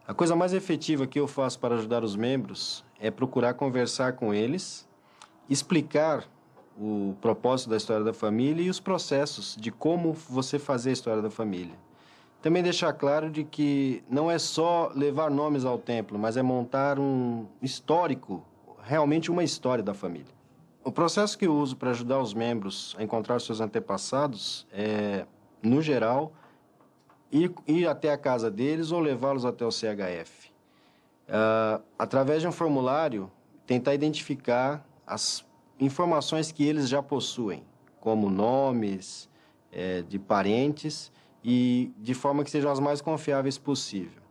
A coisa mais efetiva que eu faço para ajudar os membros é procurar conversar com eles, explicar o propósito da história da família e os processos de como você fazer a história da família. Também deixar claro de que não é só levar nomes ao templo, mas é montar um histórico, realmente uma história da família. O processo que eu uso para ajudar os membros a encontrar seus antepassados é, no geral, ir até a casa deles ou levá-los até o CHF. Através de um formulário, tentar identificar as informações que eles já possuem, como nomes de parentes, e de forma que sejam as mais confiáveis possível.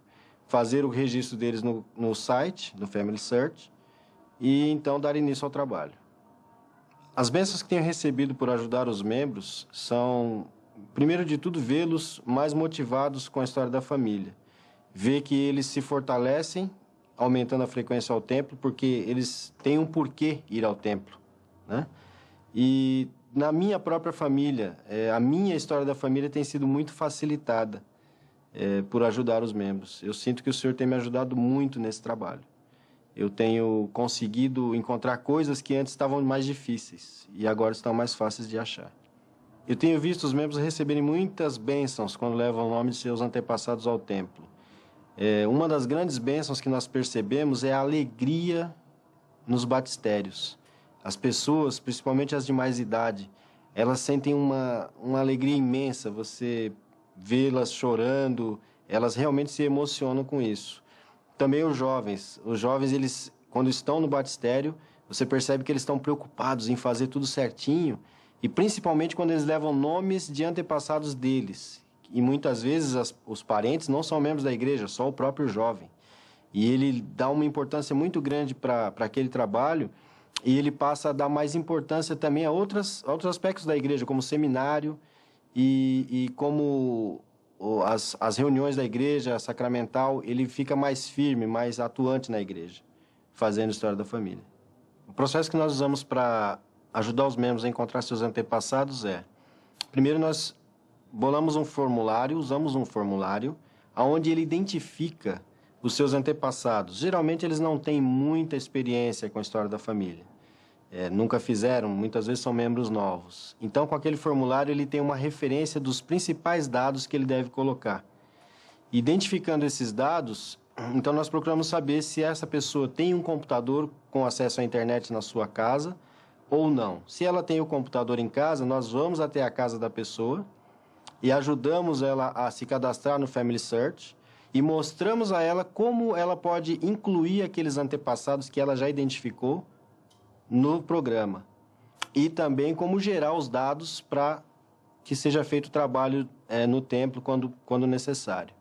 Fazer o registro deles no site, no Family Search, e então dar início ao trabalho. As bênçãos que tenho recebido por ajudar os membros são, primeiro de tudo, vê-los mais motivados com a história da família. Ver que eles se fortalecem, aumentando a frequência ao templo, porque eles têm um porquê ir ao templo, né? E na minha própria família, a minha história da família tem sido muito facilitada por ajudar os membros. Eu sinto que o Senhor tem me ajudado muito nesse trabalho. Eu tenho conseguido encontrar coisas que antes estavam mais difíceis e agora estão mais fáceis de achar. Eu tenho visto os membros receberem muitas bênçãos quando levam o nome de seus antepassados ao templo. Uma das grandes bênçãos que nós percebemos é a alegria nos batistérios. As pessoas, principalmente as de mais idade, elas sentem uma alegria imensa. Você vê-las chorando, elas realmente se emocionam com isso. Também os jovens, eles, quando estão no batistério, você percebe que eles estão preocupados em fazer tudo certinho, e principalmente quando eles levam nomes de antepassados deles. E muitas vezes os parentes não são membros da igreja, só o próprio jovem. E ele dá uma importância muito grande para aquele trabalho, e ele passa a dar mais importância também a outros aspectos da igreja, como seminário e como as reuniões da igreja sacramental. Ele fica mais firme, mais atuante na igreja, fazendo a história da família. O processo que nós usamos para ajudar os membros a encontrar seus antepassados primeiro nós usamos um formulário, onde ele identifica os seus antepassados. Geralmente eles não têm muita experiência com a história da família. Nunca fizeram, muitas vezes são membros novos. Então, com aquele formulário, ele tem uma referência dos principais dados que ele deve colocar. Identificando esses dados, então nós procuramos saber se essa pessoa tem um computador com acesso à internet na sua casa ou não. Se ela tem o computador em casa, nós vamos até a casa da pessoa e ajudamos ela a se cadastrar no Family Search e mostramos a ela como ela pode incluir aqueles antepassados que ela já identificou no programa. E também como gerar os dados para que seja feito o trabalho no templo quando necessário.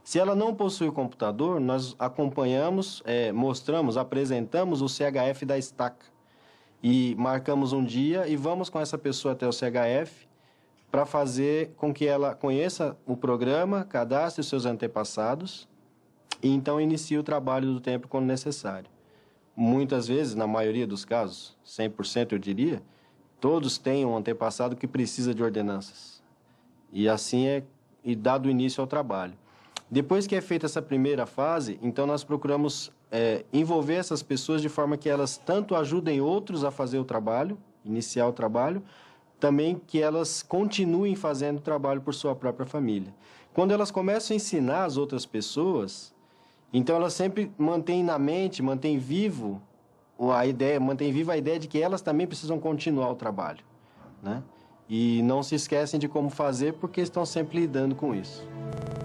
Se ela não possui o computador, nós acompanhamos, apresentamos o CHF da estaca. E marcamos um dia e vamos com essa pessoa até o CHF para fazer com que ela conheça o programa, cadastre os seus antepassados e então inicie o trabalho do templo quando necessário. Muitas vezes, na maioria dos casos, 100% eu diria, todos têm um antepassado que precisa de ordenanças. E assim e dado início ao trabalho. Depois que é feita essa primeira fase, então nós procuramos envolver essas pessoas de forma que elas tanto ajudem outros a fazer o trabalho, iniciar o trabalho, também que elas continuem fazendo o trabalho por sua própria família. Quando elas começam a ensinar as outras pessoas, então elas sempre mantêm na mente, mantêm viva a ideia de que elas também precisam continuar o trabalho, né? E não se esquecem de como fazer porque estão sempre lidando com isso.